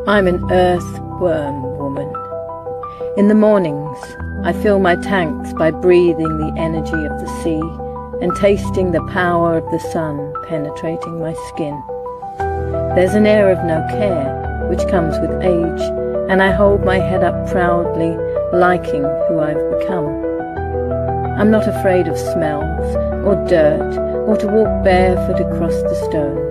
I'm an earthworm woman. In the mornings, I fill my tanks by breathing the energy of the sea and tasting the power of the sun penetrating my skin. There's an air of no care, which comes with age, and I hold my head up proudly, liking who I've become. I'm not afraid of smells, or dirt, or to walk barefoot across the stones.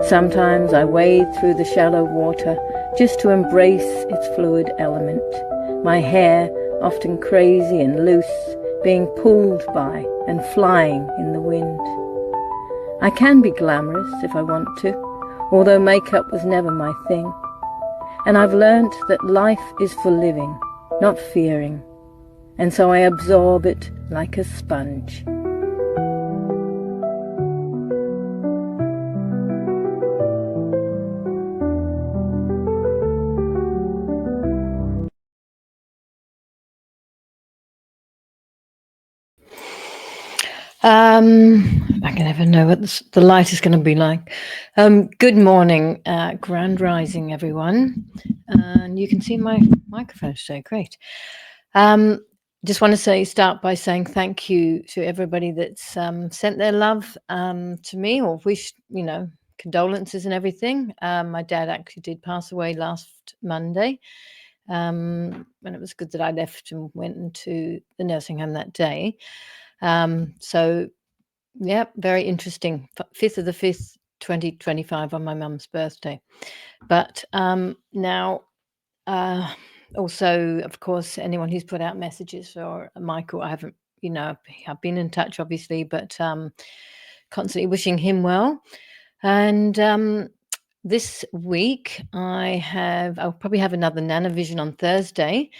Sometimes I wade through the shallow water just to embrace its fluid element, my hair often crazy and loose, being pulled by and flying in the wind. I can be glamorous if I want to, although makeup was never my thing. And I've learnt that life is for living, not fearing, and so I absorb it like a sponge. I can never know what the light is going to be like. Good morning, grand rising, everyone. And you can see my microphone today. Great. Just want to start by saying thank you to everybody that's sent their love to me, or wished, condolences and everything. My dad actually did pass away last Monday. And it was good that I left and went into the nursing home that day. So, yeah, very interesting. 5th of the 5th, 2025 on my mum's birthday. But now, also, of course, anyone who's put out messages for Michael, I haven't, I've been in touch, obviously, but constantly wishing him well. And this week I'll probably have another Nana Vision on Thursday.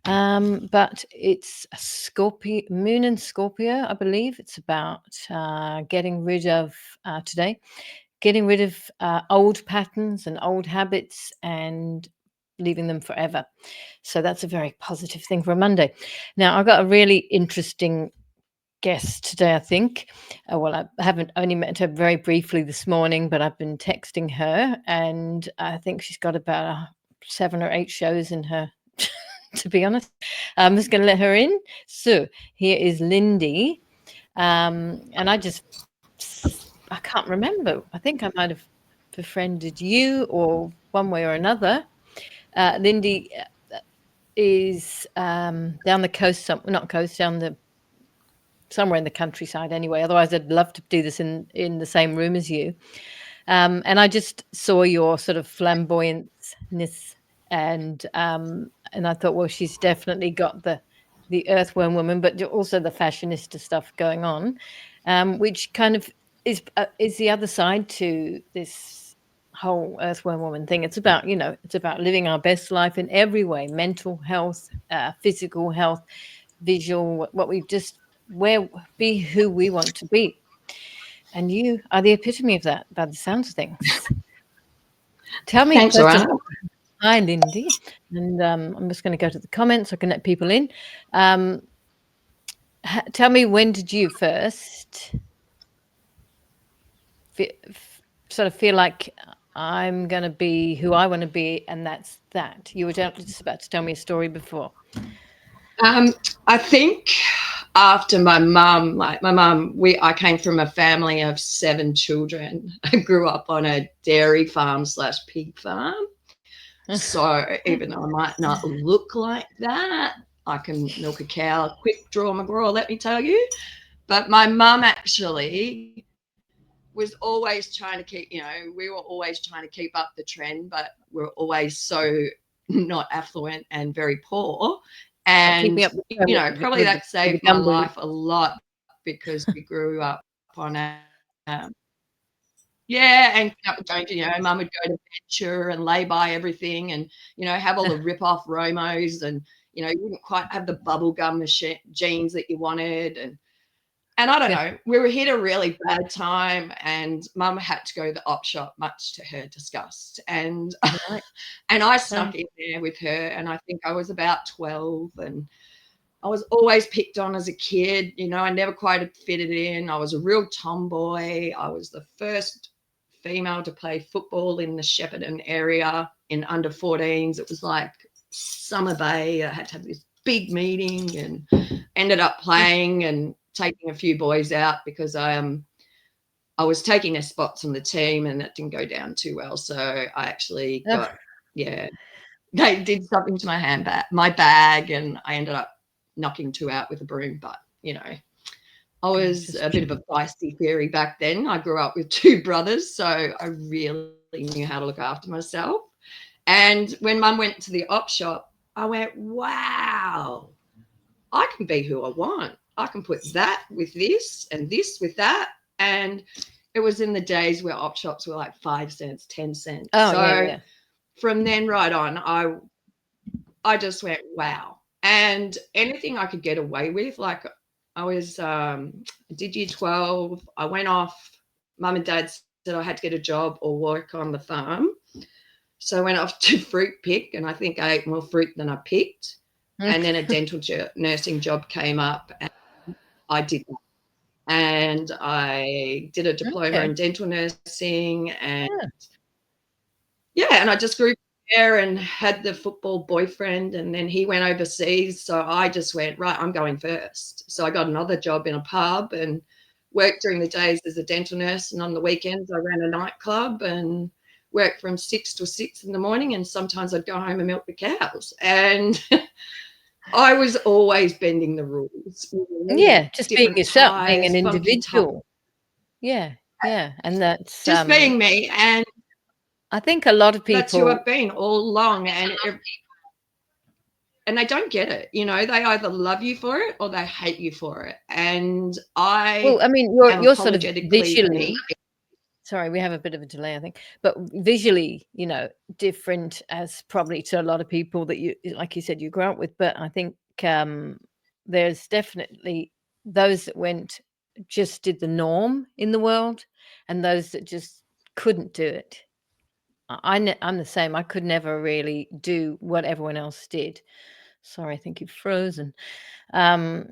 But it's a moon in Scorpio, I believe. It's about getting rid of old patterns and old habits and leaving them forever. So that's a very positive thing for a Monday. Now, I've got a really interesting guest today, I think. I haven't only met her very briefly this morning, but I've been texting her, and I think she's got about 7 or 8 shows in her. To be honest, I'm just going to let her in. So here is Lindy, and I can't remember. I think I might have befriended you, or one way or another. Lindy is down the coast, somewhere in the countryside anyway. Otherwise, I'd love to do this in the same room as you. And I just saw your sort of flamboyantness, and I thought, well, she's definitely got the earthworm woman, but also the fashionista stuff going on, which kind of is the other side to this whole earthworm woman thing. It's about living our best life in every way: mental health, physical health, visual. Be who we want to be. And you are the epitome of that, by the sounds of things. Tell me. Thanks, Laura. Hi, Lindy. And I'm just going to go to the comments so I can let people in. Tell me, when did you first sort of feel like I'm going to be who I want to be, and that's that? You were just about to tell me a story before. I think after my mum, I came from a family of 7 children. I grew up on a dairy farm / pig farm. So even though I might not look like that, I can milk a cow, quick draw McGraw, let me tell you. But my mum actually was always trying to keep, we were always trying to keep up the trend, but we're always so not affluent and very poor. And, probably that saved my life a lot, because we grew up on a, and going to, mum would go to venture and lay by everything, and, have all the rip-off Romos, and, you wouldn't quite have the bubblegum jeans that you wanted. And I don't know, we were hit a really bad time, and mum had to go to the op shop, much to her disgust. And and I snuck in there with her, and I think I was about 12, and I was always picked on as a kid. I never quite fitted in. I was a real tomboy. I was the first female to play football in the Shepparton area. in under 14s. It was like Summer Bay. I had to have this big meeting and ended up playing and taking a few boys out because I was taking their spots on the team and that didn't go down too well. So I actually got, they did something to my bag, and I ended up knocking 2 out with a broom. But, you know, I was a bit of a feisty fairy back then. I grew up with 2 brothers, so I really knew how to look after myself. And when Mum went to the op shop, I went, wow, I can be who I want. I can put that with this and this with that. And it was in the days where op shops were like 5 cents, 10 cents. So from then right on, I just went, wow. And anything I could get away with, like I was, did year 12. I went off. Mum and Dad said I had to get a job or work on the farm. So I went off to fruit pick, and I think I ate more fruit than I picked. And then a dental nursing job came up, and I did that. And I did a diploma in dental nursing, and and I just grew there and had the football boyfriend, and then he went overseas. So I just went, right, I'm going first. So I got another job in a pub and worked during the days as a dental nurse, and on the weekends I ran a nightclub and worked from 6 to 6 in the morning, and sometimes I'd go home and milk the cows. And I was always bending the rules. Yeah, just being yourself, being an individual. Yeah, and that's just being me. And I think a lot of people, that's who I've been all along, and they don't get it. You know, they either love you for it or they hate you for it. And well, I mean, you're sort of visually. Sorry, we have a bit of a delay, I think, but visually, you know, different as probably to a lot of people that you, like you said, you grew up with. But I think there's definitely those that just did the norm in the world, and those that just couldn't do it. I'm the same. I could never really do what everyone else did. Sorry, I think you've frozen. I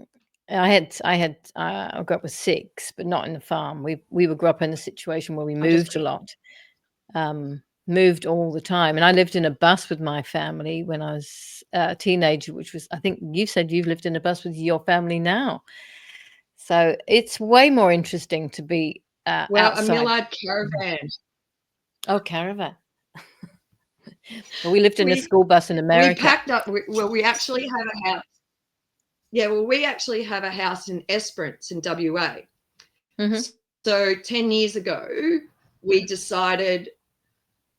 grew up with 6, but not in the farm. We grew up in a situation where we moved a lot, moved all the time. And I lived in a bus with my family when I was a teenager, which was, I think you said you've lived in a bus with your family now. So it's way more interesting to be outside. A Millard caravan. Oh, caravan. Well, we lived in a school bus in America. We packed up. We actually have a house. Yeah, well, we actually have a house in Esperance in WA. So 10 years ago, we decided,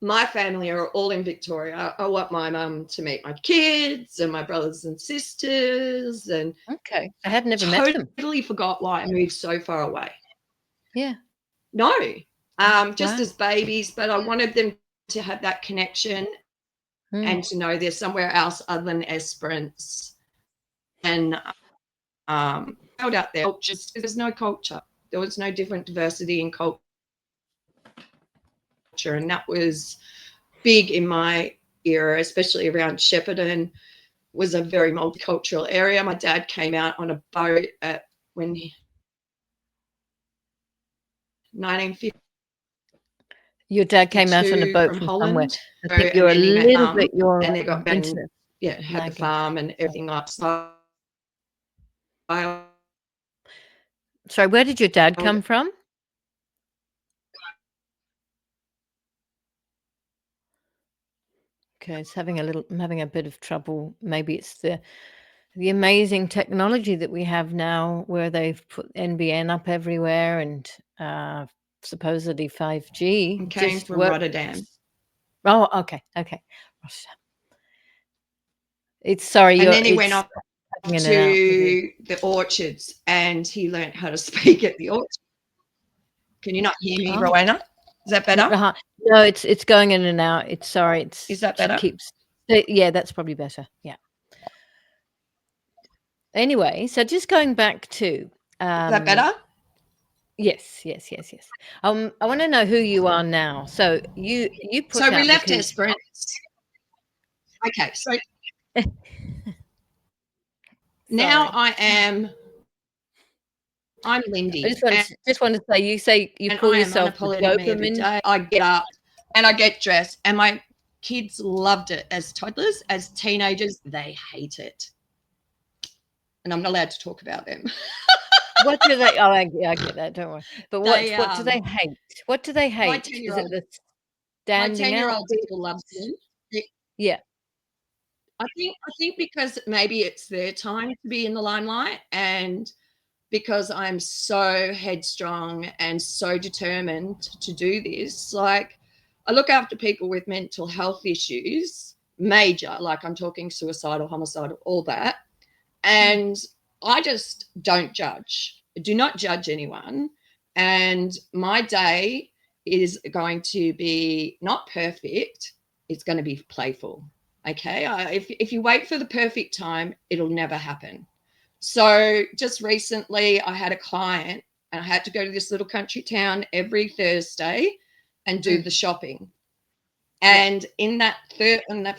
my family are all in Victoria. I want my mum to meet my kids and my brothers and sisters. And I had never met them. Totally forgot why I moved so far away. Yeah. No, just as babies, but I wanted them to have that connection and to know there's somewhere else other than Esperance. And held out there, just there's no culture. There was no different diversity in culture, and that was big in my era, especially around Shepparton. Was a very multicultural area. My dad came out on a boat when 1950. Your dad came out on a boat from Holland. Somewhere. I think you're a little bit and they got internet. Yeah, had the farm and everything outside. Sorry, where did your dad come from? Okay, I'm having a bit of trouble. Maybe it's the amazing technology that we have now, where they've put NBN up everywhere and supposedly 5G. Came from Rotterdam. Oh, okay. Rotterdam. And then he went off to the orchards, and he learned how to speak at the orchard. Can you not hear me, Rowena? Is that better? No, it's going in and out. Is that better? Yeah, that's probably better. Yeah. Anyway, so just going back to is that better? Yes. I want to know who you are now. So you put so we left Esperance. Okay, so now I'm Lindy. I just want to say you call yourself the dopamine. I get up and I get dressed, and my Kids loved it as toddlers. As teenagers, they hate it. And I'm not allowed to talk about them. What do they? Oh, I get that. Don't worry. But They what do they hate? What do they my hate? Is it 10-year-old the my standing out 10-year-old bit? still loves them. Yeah. I think because maybe it's their time to be in the limelight, and because I'm so headstrong and so determined to do this, like I look after people with mental health issues, major, like I'm talking suicidal, homicidal, all that. And I just don't judge. I do not judge anyone. And my day is going to be not perfect, it's going to be playful. Okay. If you wait for the perfect time, it'll never happen. So just recently, I had a client and I had to go to this little country town every Thursday and do the shopping. And in that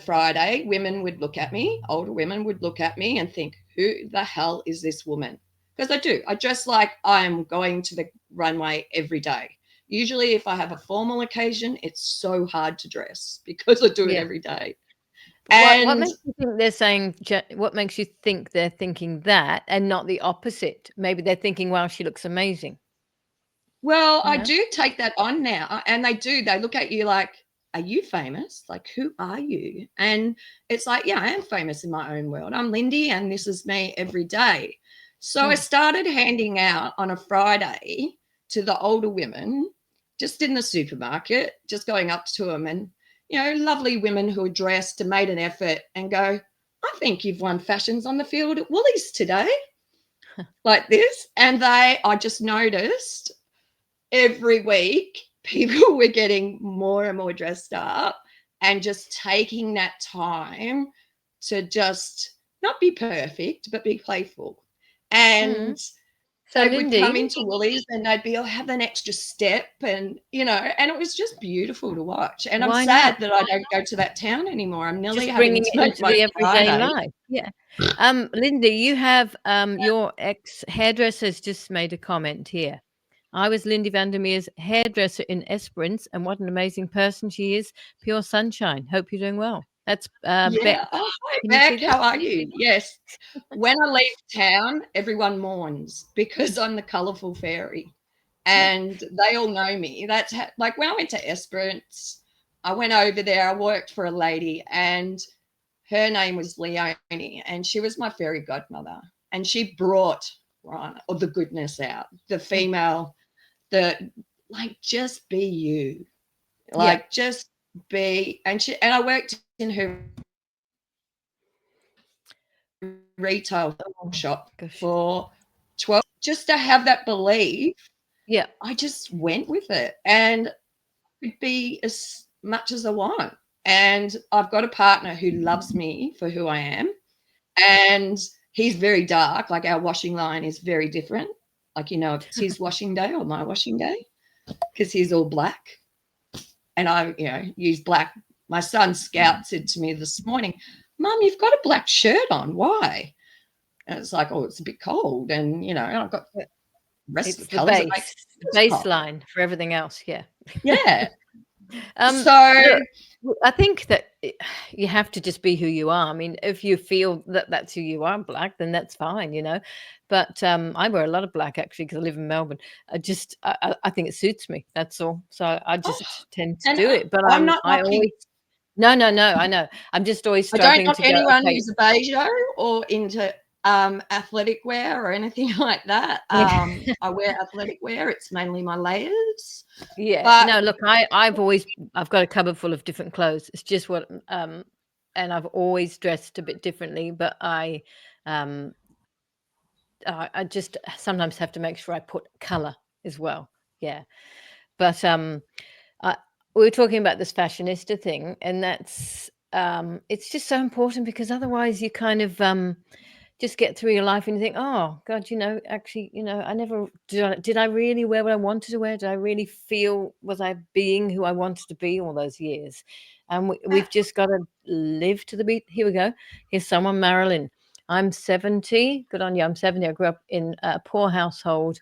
Friday, women would look at me, older women would look at me and think, who the hell is this woman? Because I do. I dress like I'm going to the runway every day. Usually, if I have a formal occasion, it's so hard to dress because I do it Yeah. every day. What And makes you think they're saying? What makes you think they're thinking that and not the opposite? Maybe they're thinking, "Wow, she looks amazing." well, You I know? do take that on now. And they do. They look at you like, are you famous? Like, who are you? And it's like, yeah, I am famous in my own world. I'm Lindy, and this is me every day. So I started handing out on a Friday to the older women just in the supermarket, just going up to them and, lovely women who are dressed and made an effort and go, I think you've won fashions on the field at Woolies today, like this. And I just noticed every week people were getting more and more dressed up and just taking that time to just not be perfect but be playful. And So, they would come Lindy, into Woolies and they'd be, have an extra step, and and it was just beautiful to watch. And I'm why sad not? that I don't go to that town anymore. I'm nearly Just having bringing to it make into my the everyday Friday. life. Yeah. Lindy, you have your ex-hairdresser's just made a comment here. I was Lindy Vandermeer's hairdresser in Esperance, and what an amazing person she is. Pure sunshine. Hope you're doing well. That's Beck. Yeah. Oh, hi, Can you see Beck. that? How are you? Yes. When I leave town, everyone mourns because I'm the colourful fairy, and they all know me. That's like when I went to Esperance, I went over there. I worked for a lady, and her name was Leonie, and she was my fairy godmother. And she brought all the goodness out, the female, the like, just be you, like just be. And I worked in her retail shop Gosh. for 12, just to have that belief. Yeah. I just went with it and could be as much as I want. And I've got a partner who loves me for who I am. And he's very dark. Like, our washing line is very different. Like, if it's his washing day or my washing day, because he's all black. And I, use black. My son Scout said to me this morning, Mum, you've got a black shirt on. Why? And it's like, oh, it's a bit cold. And, I've got the rest It's of the the colours that make base, the it cold. baseline for everything else. Yeah. Yeah. Look, So, I think that you have to just be who you are. I mean, if you feel that that's who you are, black, then that's fine. But I wear a lot of black actually because I live in Melbourne. I think it suits me. That's all. So I just tend to and do it. But I'm not I knocking. always no, I know. I'm just always I don't struggling knock to go. anyone Okay, who's a beigeo or into athletic wear or anything like that. I wear athletic wear. It's mainly my layers. yeah. But No, look, I've got a cupboard full of different clothes. It's just and I've always dressed a bit differently. But um I just sometimes have to make sure I put color as well. Yeah. But I, we were talking about this fashionista thing, and that's it's just so important because otherwise you kind of just get through your life and you think, oh God, actually, I never did I really wear what I wanted to wear? Did I really feel, was I being who I wanted to be all those years? And we've just got to live to the beat. Here we go. Here's someone, Marilyn. I'm 70. Good on you. I'm 70. I grew up in a poor household.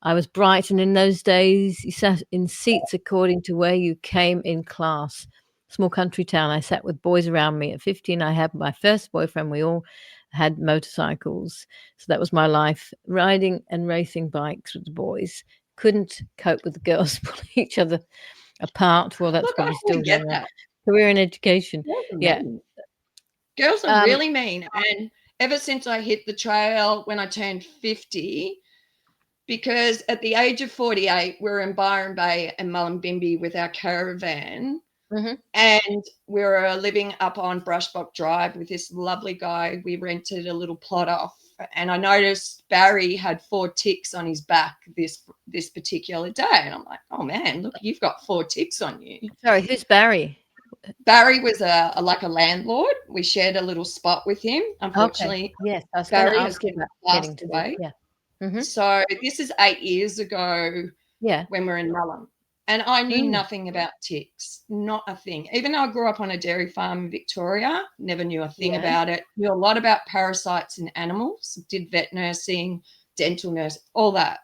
I was bright, and in those days, you sat in seats according to where you came in class. small country town. I sat with boys around me. At 15, I had my first boyfriend. We all had motorcycles. So that was my life, riding and racing bikes with the boys. Couldn't cope with the girls pulling each other apart. Well, that's Look, I probably can still get going on. that. Career in education. Girls are Yeah. mean. Girls are Um, really mean. And ever since I hit the trail when I turned 50, because at the age of 48, we're in Byron Bay and Mullumbimby with our caravan. mhm. And we were living up on Brushbock Drive with this lovely guy. We rented a little plot off. And I noticed Barry had 4 ticks on his back this particular day. And I'm like, oh, man, look, you've got 4 ticks on you. Sorry, who's Barry? Barry was like a landlord. We shared a little spot with him. Unfortunately, Okay. Yes, I was going to Barry has ask you about getting passed to this. away. Yeah. Mhm. So this is 8 years ago Yeah. when we're in Mullum. And I knew Mm. nothing about ticks, not a thing. Even though I grew up on a dairy farm in Victoria, never knew a thing Yeah. about it. Knew a lot about parasites in animals, did vet nursing, dental nurse, all that.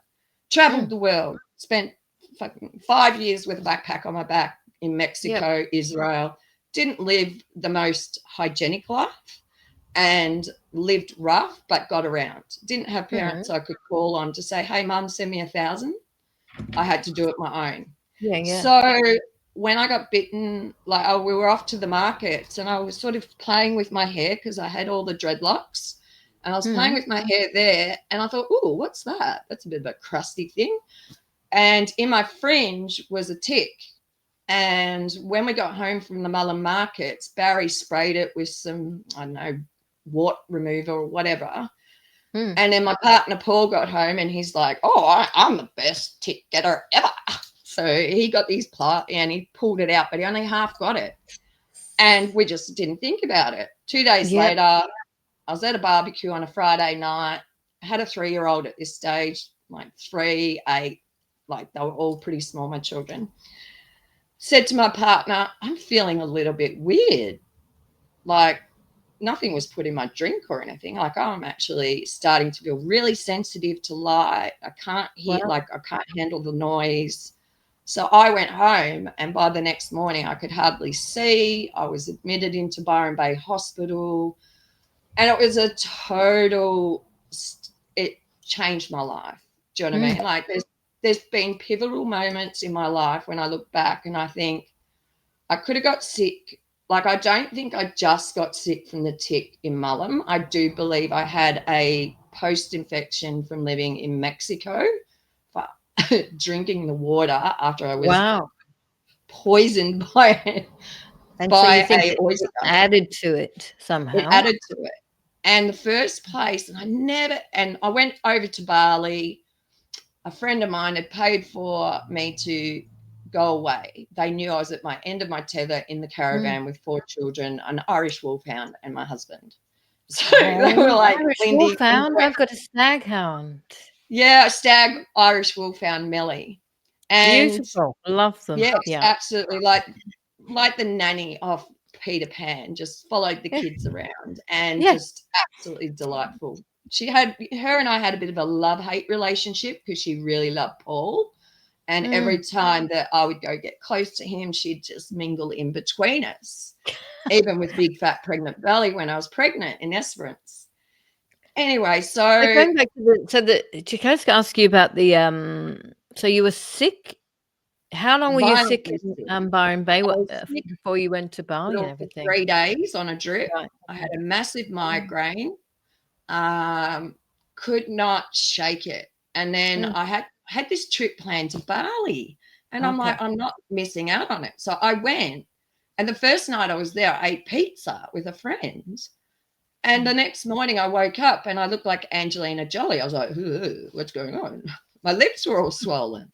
Traveled the world, spent fucking 5 years with a backpack on my back in Mexico, Israel. Didn't live the most hygienic life and lived rough, but got around. Didn't have parents I could call on to say, hey, mum, send me 1,000. I had to do it my own. Yeah, yeah. So when I got bitten, like we were off to the markets and I was sort of playing with my hair because I had all the dreadlocks and I was playing with my hair there and I thought, oh, what's that? That's a bit of a crusty thing. And in my fringe was a tick. And when we got home from the Mullum markets, Barry sprayed it with some, I don't know, wart remover or whatever. And then my partner Paul got home and he's like, oh, I'm the best tick getter ever. So he got these and he pulled it out, but he only half got it. And we just didn't think about it. 2 days later, I was at a barbecue on a Friday night. I had a 3-year-old at this stage, like 3, 8, like they were all pretty small, my children. Said to my partner, I'm feeling a little bit weird. Like nothing was put in my drink or anything. Like I'm actually starting to feel really sensitive to light. I can't hear, like I can't handle the noise. So I went home and by the next morning I could hardly see. I was admitted into Byron Bay Hospital and it was a total, it changed my life. Do you know what I mean? Like there's been pivotal moments in my life when I look back and I think I could have got sick. Like, I don't think I just got sick from the tick in Mullum. I do believe I had a post-infection from living in Mexico, for drinking the water after I was poisoned by And so by you think a oyster. it added to it somehow? It added to it. And the first place, and I went over to Bali. A friend of mine had paid for me to go away. They knew I was at my end of my tether in the caravan with 4 children, an Irish wolfhound, and my husband. So they were like, Irish Lindy, wolfhound? I've got a staghound. yeah, a stag Irish wolfhound, Melly. And Beautiful. Love them. yes, Yeah. absolutely. Like the nanny of Peter Pan, just followed the kids around and just absolutely delightful. Her and I had a bit of a love-hate relationship because she really loved Paul. And every time that I would go get close to him, she'd just mingle in between us, even with big fat pregnant belly when I was pregnant in Esperance. Anyway, so going back to can I just ask you about the so you were sick? How long were you sick in Byron Bay before you went to Bali and everything? 3 days on a drip. Right. I had a massive migraine. Could not shake it. And then I had this trip planned to Bali. And I'm like, I'm not missing out on it. So I went. And the first night I was there, I ate pizza with a friend. And the next morning I woke up and I looked like Angelina Jolie. I was like, what's going on? My lips were all swollen.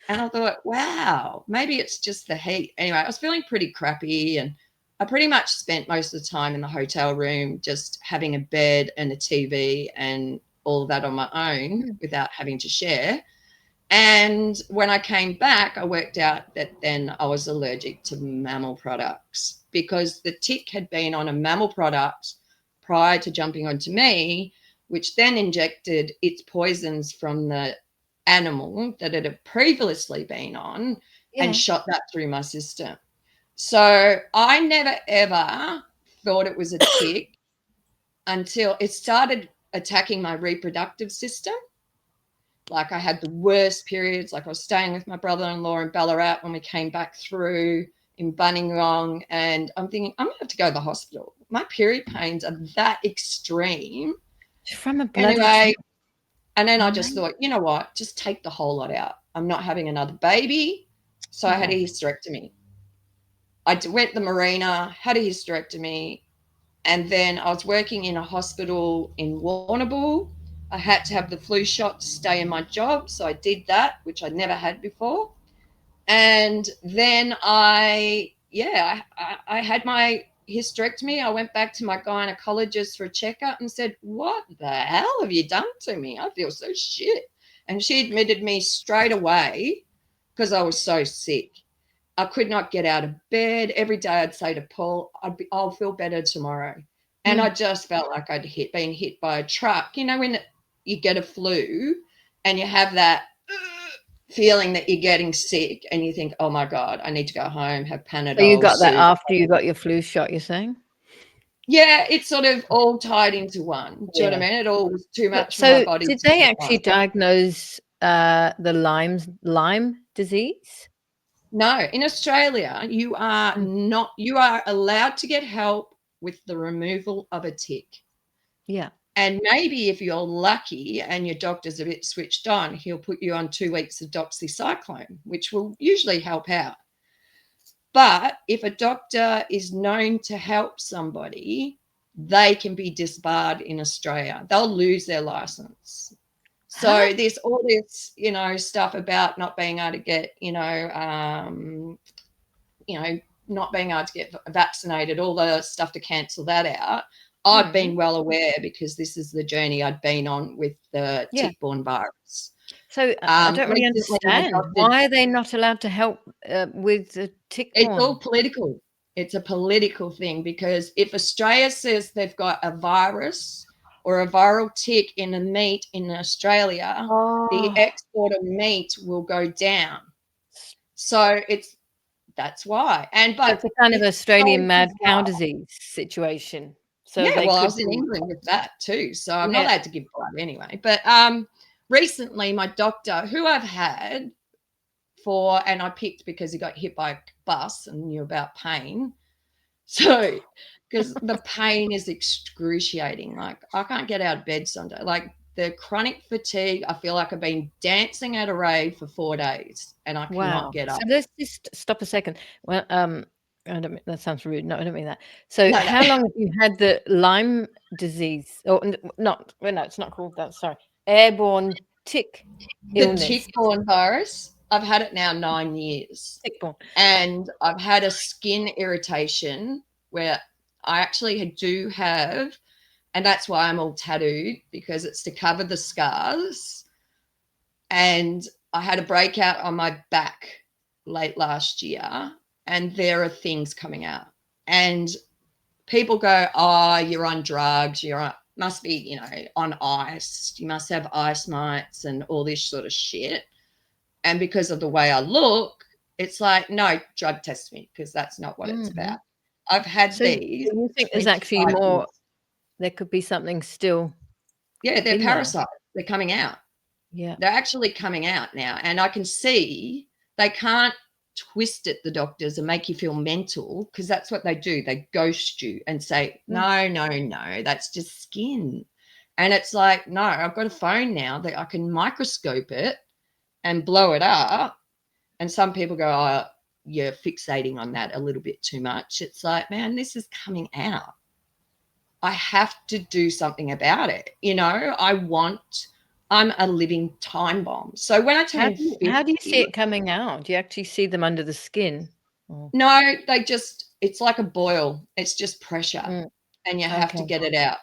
And I thought, wow, maybe it's just the heat. Anyway, I was feeling pretty crappy and I pretty much spent most of the time in the hotel room just having a bed and a TV and all of that on my own without having to share. And when I came back, I worked out that then I was allergic to mammal products because the tick had been on a mammal product prior to jumping onto me, which then injected its poisons from the animal that it had previously been on and shot that through my system. So I never ever thought it was a tick until it started attacking my reproductive system. Like I had the worst periods. Like I was staying with my brother-in-law in Ballarat when we came back through in Bunningrong, and I'm thinking I'm gonna have to go to the hospital. My period pains are that extreme. From a bloody Anyway, tick. and then I just thought, you know what? Just take the whole lot out. I'm not having another baby. So I had a hysterectomy. I went to the marina, had a hysterectomy, and then I was working in a hospital in Warrnambool. I had to have the flu shot to stay in my job, so I did that, which I'd never had before. And then I had my hysterectomy. I went back to my gynecologist for a checkup and said, "What the hell have you done to me? I feel so shit." And she admitted me straight away because I was so sick. I could not get out of bed. Every day I'd say to Paul, I'll feel better tomorrow. And I just felt like I'd been hit by a truck. You know, when you get a flu and you have that feeling that you're getting sick and you think, oh my God, I need to go home, have Panadol. So you got that after you got your flu shot, you're saying? Yeah, it's sort of all tied into one. Do you know what I mean? It all was too much for my body. Did they actually diagnose the Lyme disease? No, in Australia, you are allowed to get help with the removal of a tick. Yeah. And maybe if you're lucky and your doctor's a bit switched on, he'll put you on 2 weeks of doxycycline, which will usually help out. But if a doctor is known to help somebody, they can be disbarred in Australia. They'll lose their license. So there's all this, stuff about not being able to get, not being able to get vaccinated, all the stuff to cancel that out. I've been well aware because this is the journey I'd been on with the tick-borne virus. So I don't really understand. Why are they not allowed to help with the tick-borne? It's all political. It's a political thing because if Australia says they've got a virus or a viral tick in the meat in Australia, the export of meat will go down. So that's why. But it's a kind of Australian mad cow disease situation. So I was in England with that too. So I'm not allowed to give blood anyway. But recently my doctor, who I've had and I picked because he got hit by a bus and knew about pain. So because the pain is excruciating. Like I can't get out of bed Sunday. Like the chronic fatigue, I feel like I've been dancing at a rave for 4 days and I cannot get up. So let's just stop a second. Well, that sounds rude. No, I don't mean that. So how long have you had the Lyme disease? Or not? Well, no, it's not called that. Sorry, airborne tick illness. The tick-borne virus. I've had it now 9 years. Tick-borne. And I've had a skin irritation where I actually do have, and that's why I'm all tattooed, because it's to cover the scars. And I had a breakout on my back late last year, and there are things coming out. And people go, oh, you're on drugs, must be, on ice. You must have ice mites and all this sort of shit. And because of the way I look, it's like, no, drug test me, because that's not what it's about. I've had these. You think there's actually more, there could be something still. Yeah, they're parasites. They're coming out. Yeah. They're actually coming out now. And I can see they can't twist it, the doctors, and make you feel mental, because that's what they do. They ghost you and say, no, that's just skin. And it's like, no, I've got a phone now that I can microscope it and blow it up. And some people go, oh, you're fixating on that a little bit too much. It's like, man, this is coming out. I have to do something about it. I'm a living time bomb. So when I tell you, how do you see it coming out? Do you actually see them under the skin? No, it's like a boil. It's just pressure and you have to get it out.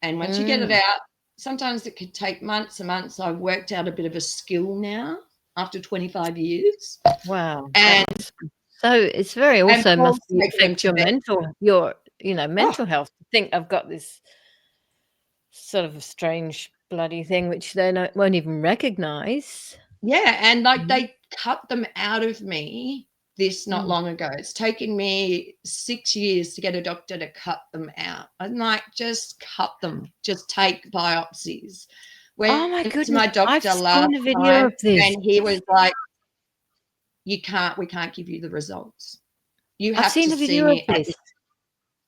And once you get it out, sometimes it could take months and months. I've worked out a bit of a skill now after 25 years. Wow. And so it's very also must affect your mental health. To think I've got this sort of a strange bloody thing which they won't even recognize. Yeah, and they cut them out of me this not long ago. It's taken me 6 years to get a doctor to cut them out. I'm like, just cut them. Just take biopsies. Oh my Went to goodness, my I've doctor last seen a video time of this. and he was like, we can't give you the results. You I've have seen to a see video of me at this.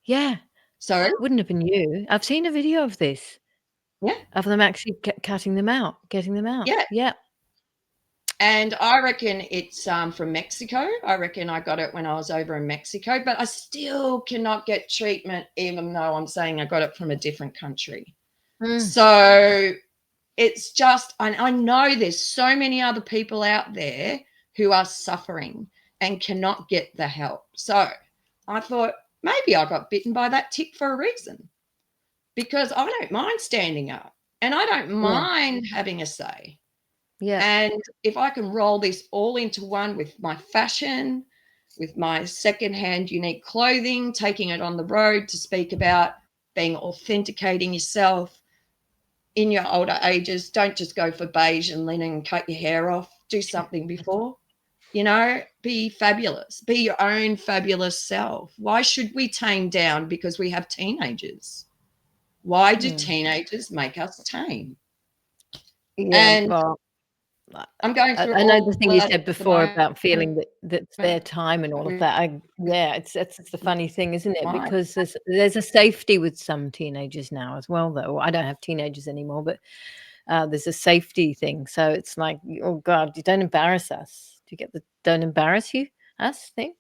Yeah, Sorry? wouldn't have been you. I've seen a video of this, Yeah. of them actually cutting them out, getting them out. Yeah. Yeah. And I reckon it's from Mexico. I reckon I got it when I was over in Mexico, but I still cannot get treatment, even though I'm saying I got it from a different country. So it's just, I know there's so many other people out there who are suffering and cannot get the help. So I thought maybe I got bitten by that tick for a reason, because I don't mind standing up and I don't mind having a say. Yeah. And if I can roll this all into one with my fashion, with my secondhand unique clothing, taking it on the road to speak about being authenticating yourself in your older ages, don't just go for beige and linen and cut your hair off. Do something before, be fabulous. Be your own fabulous self. Why should we tame down because we have teenagers? Why do teenagers make us tame? Yeah, And well, I'm going through I know the all thing you that said at the before about feeling moment that's their time and all of with that. It's the funny thing, isn't it? mine. Because there's a safety with some teenagers now as well, though. I don't have teenagers anymore, but there's a safety thing. So it's like, oh God, you don't embarrass us. Do you get the don't embarrass us thing?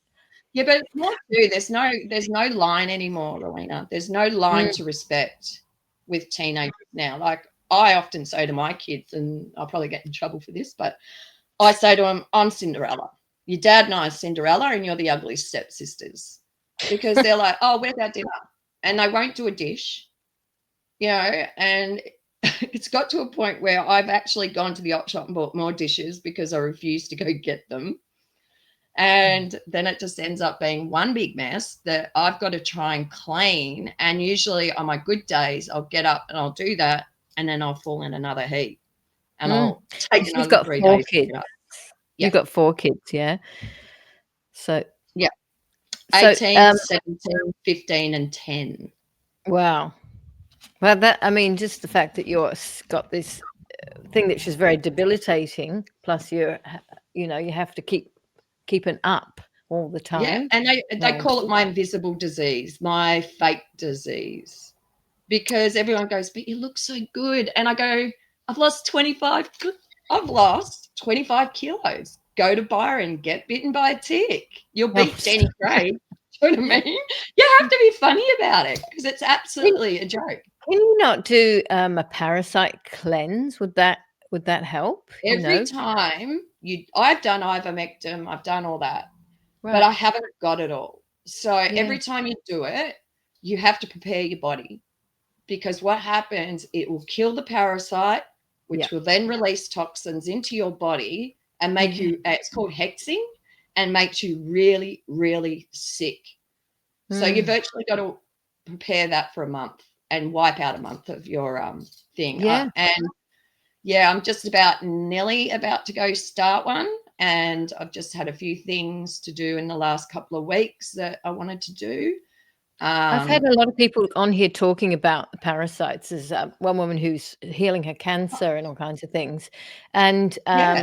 Yeah, but it's more too. There's no line anymore, Rowena. There's no line to respect with teenagers now. Like I often say to my kids, and I'll probably get in trouble for this, but I say to them, I'm Cinderella. Your dad and I are Cinderella, and you're the ugly stepsisters. Because they're like, oh, where's our dinner? And they won't do a dish, and it's got to a point where I've actually gone to the op shop and bought more dishes because I refuse to go get them. And then it just ends up being one big mess that I've got to try and clean. And usually on my good days, I'll get up and I'll do that. And then I'll fall in another heap. And I'll take You've another got 3 4 days to kids. get up. Yeah. You've got 4 kids, yeah? So Yeah. So, 18, 17, 15, and 10. wow. Well, just the fact that you're got this thing that's just very debilitating, plus you have to keep an up all the Yeah. time. And they call it my invisible disease, my fake disease, because everyone goes, but you look so good. And I go, I've lost 25 kilos. Go to Byron, get bitten by a tick. You'll beat Danny Craig. Do you know what I mean? You have to be funny about it because it's absolutely a joke. Can you not do a parasite cleanse? Would that help? Every time I've done ivermectin, I've done all that, Right. but I haven't got it all. So Yeah. every time you do it, you have to prepare your body, because what happens, it will kill the parasite, which will then release toxins into your body and make you, it's called hexing, and makes you really, really sick. So you virtually got to prepare that for a month and wipe out a month of your thing. Yeah. I'm just nearly about to go start one. And I've just had a few things to do in the last couple of weeks that I wanted to do. I've had a lot of people on here talking about parasites. There's one woman who's healing her cancer and all kinds of things. And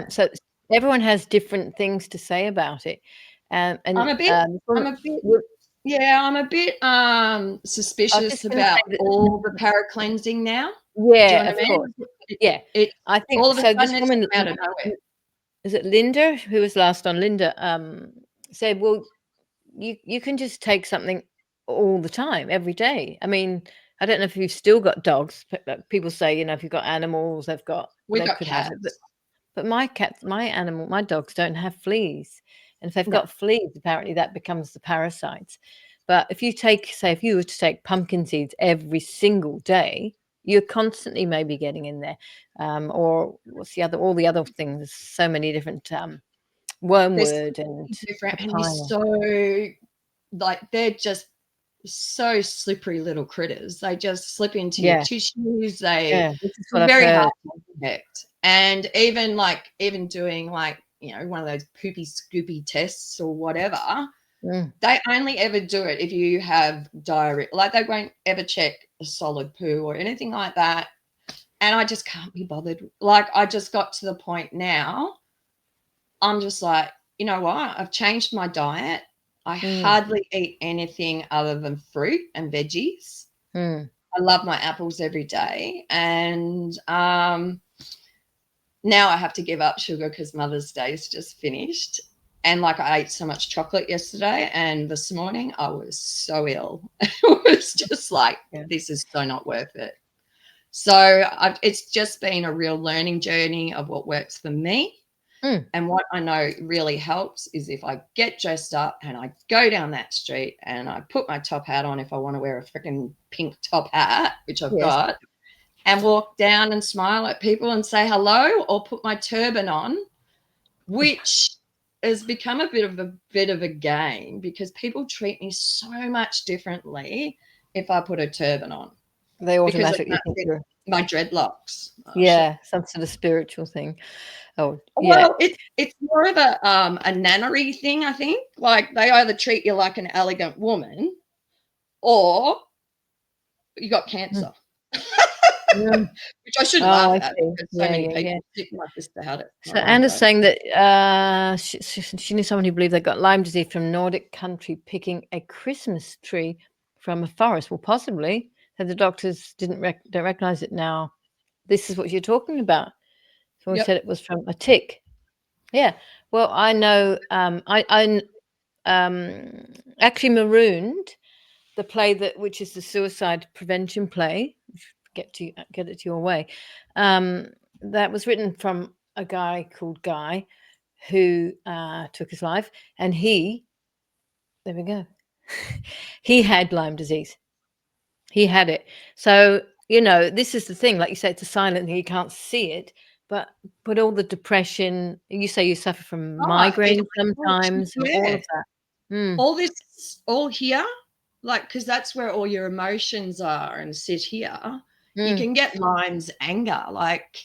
so everyone has different things to say about it. And I'm a bit suspicious about all the para-cleansing now. Yeah, Do you know what of course. I think all of a so. sudden This woman, it's out of nowhere. is it Linda, who was last on? Linda said, well, you can just take something all the time, every day. I mean, I don't know if you've still got dogs, but people say, if you've got animals, they got could have it. But my dogs don't have fleas. And if they've got fleas, apparently that becomes the parasites. But if you if you were to take pumpkin seeds every single day, you're constantly maybe getting in there. Or what's all the other things? There's so many different wormwood and different, and you're they're just so slippery little critters. They just slip into your tissues. This is what very hard to detect. And even doing one of those poopy scoopy tests or whatever, Mm. they only ever do it if you have diarrhea. Like, they won't ever check a solid poo or anything like that. And I just can't be bothered. Like, I just got to the point now, I'm just like, you know what? I've changed my diet. I hardly eat anything other than fruit and veggies. Mm. I love my apples every day. And now I have to give up sugar because Mother's Day is just finished. And like, I ate so much chocolate yesterday, and this morning I was so ill. It was just like, this is so not worth it. So it's just been a real learning journey of what works for me. And what I know really helps is if I get dressed up and I go down that street and I put my top hat on, if I want to wear a freaking pink top hat, which I've got, and walk down and smile at people and say hello, or put my turban on, which has become a bit of a game because people treat me so much differently if I put a turban on. They automatically think you're my dreadlocks. Some sort of spiritual thing. Oh, well, it's more of a nannery thing, I think. Like, they either treat you like an elegant woman, or you got cancer. Which I shouldn't laugh at, because so many people think my sister had it. So Anna's saying that she knew someone who believed they got Lyme disease from Nordic country picking a Christmas tree from a forest. Well, possibly. So the doctors don't recognize it now. This is what you're talking about. Someone said it was from a tick. Yeah. Well, I know. I actually Marooned, the play which is the suicide prevention play. Get it your way. That was written from a guy called Guy, who took his life, and there we go. He had Lyme disease. He had it. So, this is the thing. Like you say, it's a silent thing. You can't see it, but all the depression. You say you suffer from migraine sometimes, and all of that. All this, all here, like, because that's where all your emotions are and sit here. You can get Lyme's anger. Like,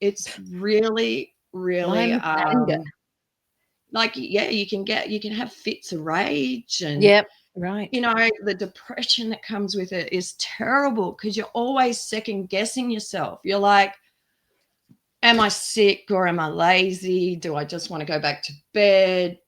it's really, really anger. Like, you can have fits of rage, and right. The depression that comes with it is terrible, because you're always second guessing yourself. You're like, am I sick, or am I lazy? Do I just want to go back to bed?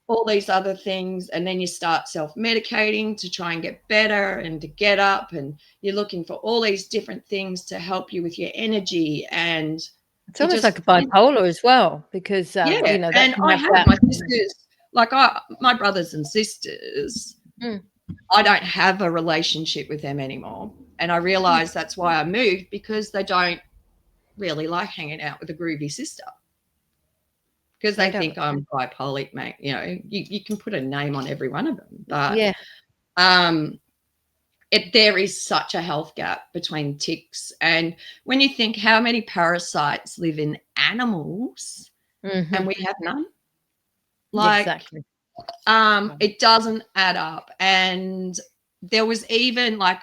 All these other things. And then you start self-medicating to try and get better and to get up, and you're looking for all these different things to help you with your energy. And it's almost like a bipolar as well, because and I have my sisters, like my brothers and sisters, I don't have a relationship with them anymore. And I realized that's why I moved, because they don't really like hanging out with a groovy sister, because they think I'm bipolar, mate. You can put a name on every one of them, but there is such a health gap between ticks. And when you think how many parasites live in animals, and we have none, like, it doesn't add up. And there was even, like,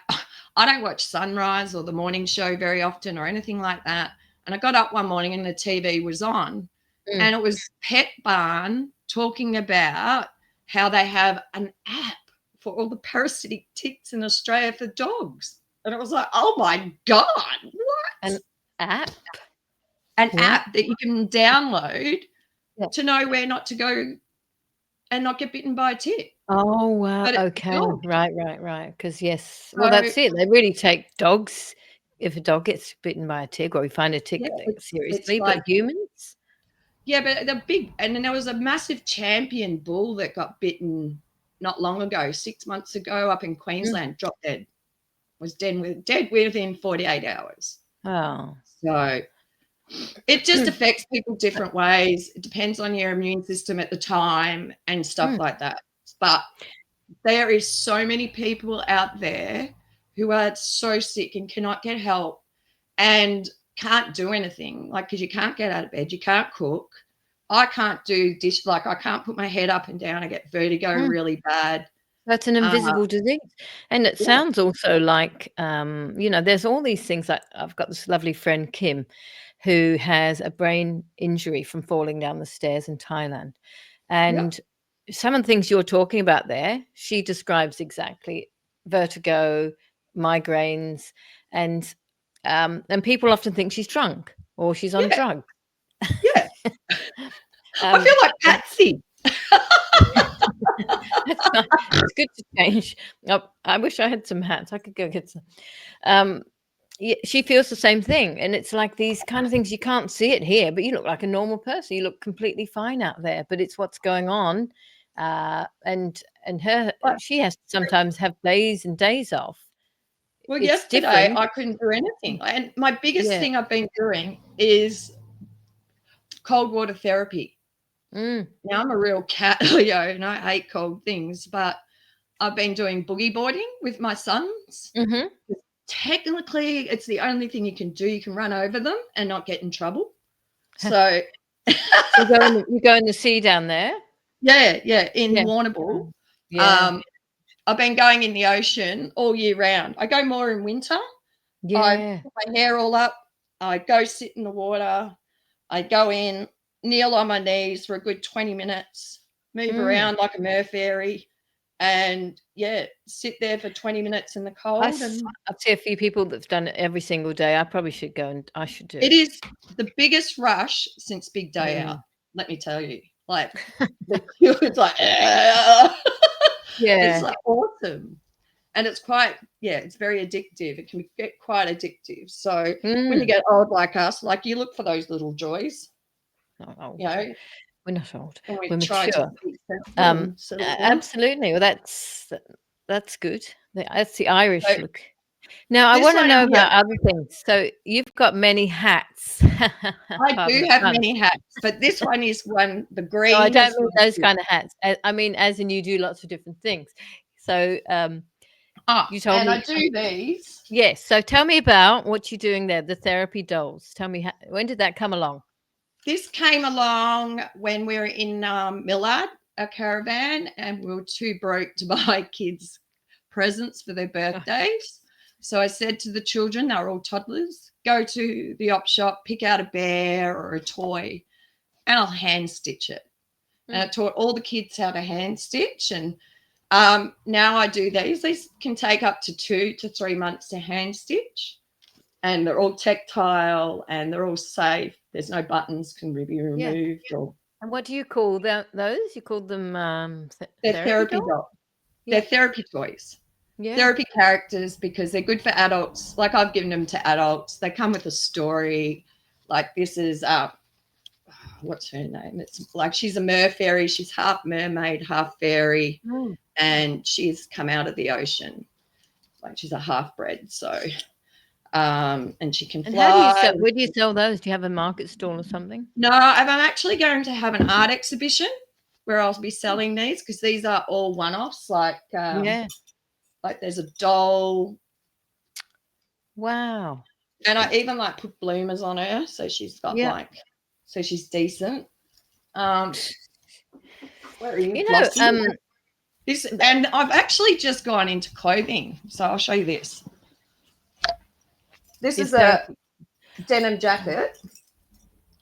I don't watch Sunrise or the morning show very often or anything like that. And I got up one morning and the TV was on, and it was Pet Barn talking about how they have an app for all the parasitic ticks in Australia for dogs. And it was like, oh my God, what? An app? An app that you can download to know where not to go and not get bitten by a tick. Oh, wow. Okay. Right. Because, well, that's it. They really take dogs. If a dog gets bitten by a tick, or we find a tick, seriously, but humans? Yeah, but they're big. And then there was a massive champion bull that got bitten not long ago, 6 months ago, up in Queensland, dropped dead. Was dead within 48 hours. Oh. So it just affects people different ways. It depends on your immune system at the time and stuff like that. But there is so many people out there who are so sick and cannot get help and can't do anything, like, because you can't get out of bed, you can't cook. I can't do dish, like, I can't put my head up and down. I get vertigo really bad. That's an invisible disease. And it sounds also like, there's all these things. Like, I've got this lovely friend, Kim, who has a brain injury from falling down the stairs in Thailand. And some of the things you're talking about there, she describes exactly: vertigo, migraines, and people often think she's drunk or she's on Yeah. drugs. Yeah. I feel like Patsy. It's good to change. I wish I had some hats. I could go get some. Yeah, she feels the same thing, and it's like these kind of things you can't see it here, but you look like a normal person. You look completely fine out there, but it's what's going on. And she has to sometimes have days and days off. Well, It's yesterday different. I couldn't do anything. And my biggest Yeah. thing I've been doing is cold water therapy. Mm. Now, I'm a real cat Leo and I hate cold things, but I've been doing boogie boarding with my sons. Mm-hmm. Technically, it's the only thing you can do. You can run over them and not get in trouble. So you go in the sea down there. Yeah, in Yeah. Warrnambool. Yeah. I've been going in the ocean all year round. I go more in winter. I Yeah. put my hair all up. I go sit in the water. I go in, kneel on my knees for a good 20 minutes, move around like a mer fairy, and sit there for 20 minutes in the cold. And I see a few people that've done it every single day. I probably should go, and I should do it it. is the biggest rush since Big Day Out. Let me tell you, like the queue is like, it's like awesome. And it's quite, it's very addictive. It can get quite addictive. So when you get old like us, like you look for those little joys. Oh, You know, we're not old. we're mature. Absolutely. Well, that's good. That's the Irish So look. Now, I this want to one know here, about other things. So you've got many hats. I do have many hats, but this one is the green. No, I don't mean those kind of hats. I mean, as in you do lots of different things. So you told me. I do these. Yes. So tell me about what you're doing there, the therapy dolls. Tell me, when did that come along? This came along when we were in Millard, a caravan, and we were too broke to buy kids presents for their birthdays. So I said to the children, they were all toddlers, go to the op shop, pick out a bear or a toy, and I'll hand stitch it. And I taught all the kids how to hand stitch. And now I do these. These can take up to 2 to 3 months to hand stitch. And they're all tactile and they're all safe. There's no buttons can be removed. And what do you call those? You call them they're therapy dolls. They're therapy toys. Therapy characters, because they're good for adults. Like I've given them to adults. They come with a story. Like this is what's her name? It's like she's a mer fairy. She's half mermaid, half fairy, and she's come out of the ocean. Like she's a half bred. So and she can fly. And where do you sell those? Do you have a market stall or something? No, I'm actually going to have an art exhibition where I'll be selling these, because these are all one-offs. Like like there's a doll. Wow. And I even like put bloomers on her, so she's got so she's decent. Where are you? You know, this, and I've actually just gone into clothing, so I'll show you this. This is a denim jacket.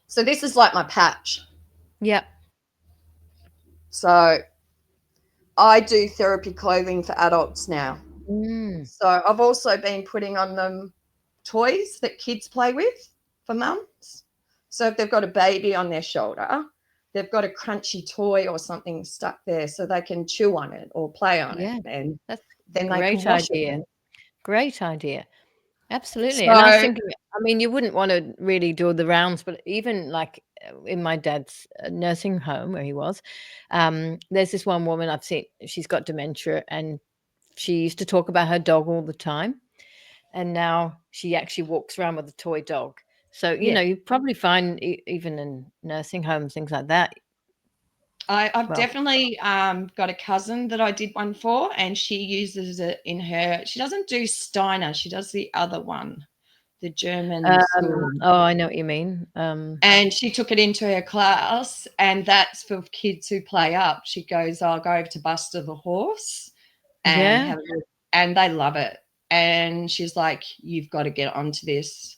So this is like my patch. Yep. So I do therapy clothing for adults now. So I've also been putting on them toys that kids play with for mums. So if they've got a baby on their shoulder, they've got a crunchy toy or something stuck there so they can chew on it or play on it. And that's then a great idea. Great idea. Absolutely. So, and I was thinking, I mean, you wouldn't want to really do the rounds, but even like in my dad's nursing home where he was, there's this one woman I've seen, she's got dementia, and she used to talk about her dog all the time. And now she actually walks around with a toy dog. So, you know, you probably find even in nursing homes, things like that. I've definitely got a cousin that I did one for, and she uses it in her. She doesn't do Steiner. She does the other one, the German school. Oh, I know what you mean. And she took it into her class, and that's for kids who play up. She goes, I'll go over to Buster the horse and have a look. And they love it. And she's like, you've got to get onto this.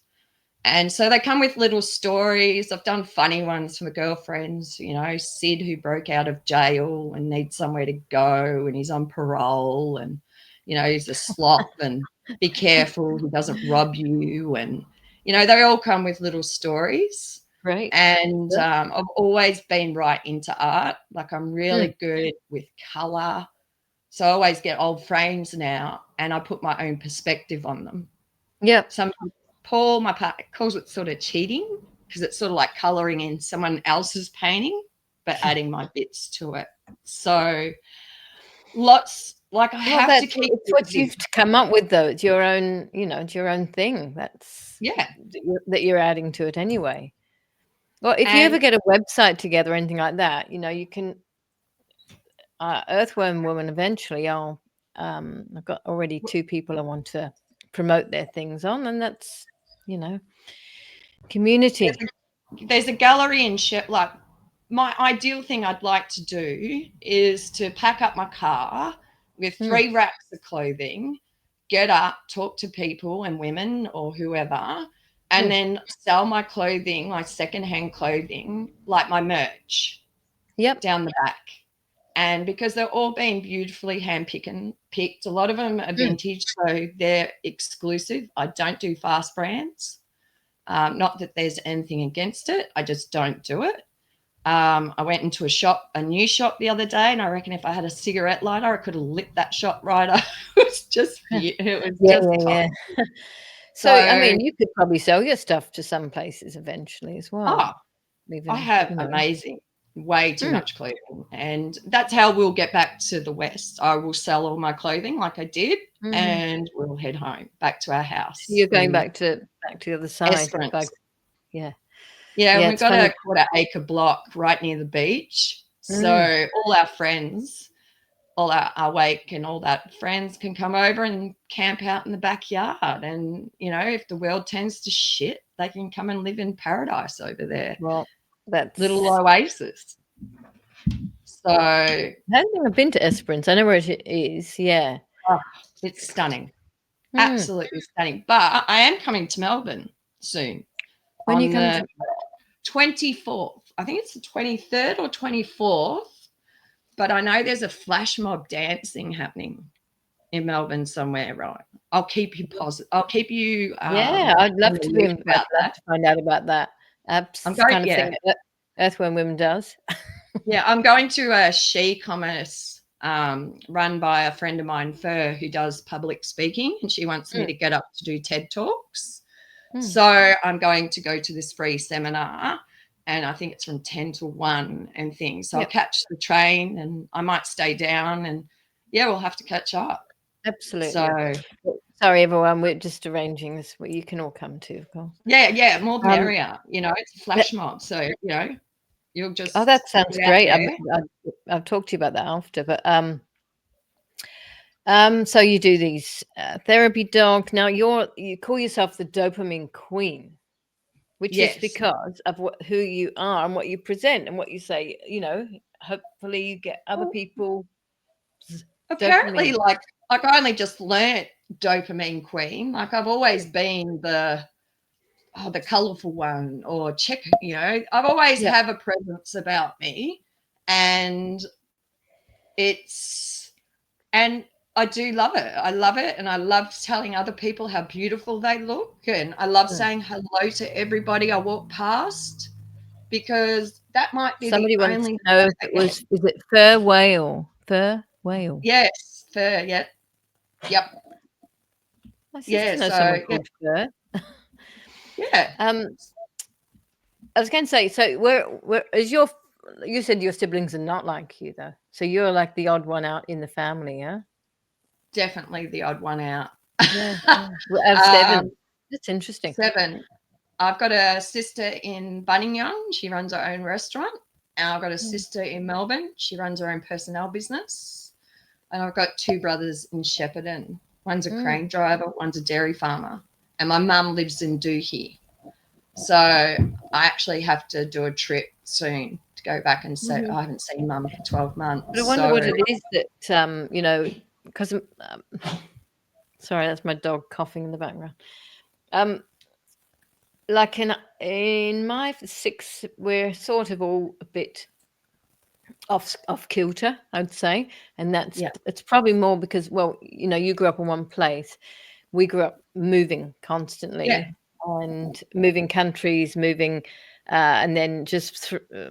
And so they come with little stories. I've done funny ones for my girlfriends, you know, Sid, who broke out of jail and needs somewhere to go, and he's on parole, and, you know, he's a sloth, and be careful, he doesn't rob you. And, you know, they all come with little stories. Right. And I've always been right into art. Like, I'm really good with colour. So I always get old frames now, and I put my own perspective on them. Yep. Paul, my partner, calls it sort of cheating, because it's sort of like colouring in someone else's painting, but adding my bits to it. So lots, like, I have to keep it's what you've come up with, though. It's your own, you know, it's your own thing. That's that you're adding to it anyway. Well, if you ever get a website together or anything like that, you know, you can Earthworm Woman. Eventually, I've got already 2 people I want to promote their things on, and that's, you know, community. There's a gallery in like, my ideal thing I'd like to do is to pack up my car with 3 racks of clothing, get up, talk to people and women or whoever, and then sell my clothing, my secondhand clothing, like my merch, down the back. And because they're all being beautifully picked, a lot of them are vintage, so they're exclusive. I don't do fast brands. Not that there's anything against it. I just don't do it. I went into a new shop the other day, and I reckon if I had a cigarette lighter, I could have lit that shop right up. It was just Yeah. So, I mean, you could probably sell your stuff to some places eventually as well. Oh, I have amazing, way too much clothing, and that's how we'll get back to the West. I will sell all my clothing like I did, and we'll head home back to our house. So you're going back to the other side. Yeah, we've got a 1/4-acre block right near the beach. So all our friends, all our wake and all that friends can come over and camp out in the backyard. And, you know, if the world tends to shit, they can come and live in paradise over there. Well, that's little oasis. So I don't think I've been to Esperance. I know where it is. Yeah. Oh, it's stunning. Absolutely stunning. But I am coming to Melbourne soon. When you come to 24th. I think it's the 23rd or 24th. But I know there's a flash mob dancing happening in Melbourne somewhere, right? I'll keep you positive. I'll keep you. I'd love to be about that. To find out about that. That's I'm going, kind of thing that Earthworm Women does. I'm going to a she-commerce run by a friend of mine, Fur, who does public speaking, and she wants me to get up to do TED Talks. So I'm going to go to this free seminar, and I think it's from 10 to 1 and things. So I'll catch the train, and I might stay down, and we'll have to catch up. Absolutely. So sorry, everyone. We're just arranging this. You can all come too, of course. Yeah. More the merrier. You know, it's a flash mob. So, you know, you'll just. Oh, that sounds great. I'll talk to you about that after. But so you do these therapy dogs. Now you call yourself the Dopamine Queen, which is because of who you are and what you present and what you say. You know, hopefully you get other people. Apparently, like I only just learnt Dopamine Queen. Like, I've always been the colourful one, or you know, I've always have a presence about me, and I do love it. I love it, and I love telling other people how beautiful they look, and I love saying hello to everybody I walk past, because that might be somebody the wants only. To know if it was. Is it fur whale? Fur whale. Yes, fur. Yep. Fur. Yeah. I was going to say, so where is your? You said your siblings are not like you, though. So you're like the odd one out in the family, yeah? Definitely the odd one out. Yeah. Well, I have 7. That's interesting. 7. I've got a sister in Bunningong. She runs her own restaurant. And I've got a sister in Melbourne. She runs her own personnel business. And I've got 2 brothers in Shepparton. One's a crane driver, one's a dairy farmer. And my mum lives in Doohey. So I actually have to do a trip soon to go back and say I haven't seen mum for 12 months. But I wonder what it is that, you know, because, sorry, that's my dog coughing in the background. like in my six, we're sort of all a bit off kilter, I'd say, and Yeah. it's probably more because, well, you grew up in one place. We grew up moving Yeah. constantly and moving countries, moving, and then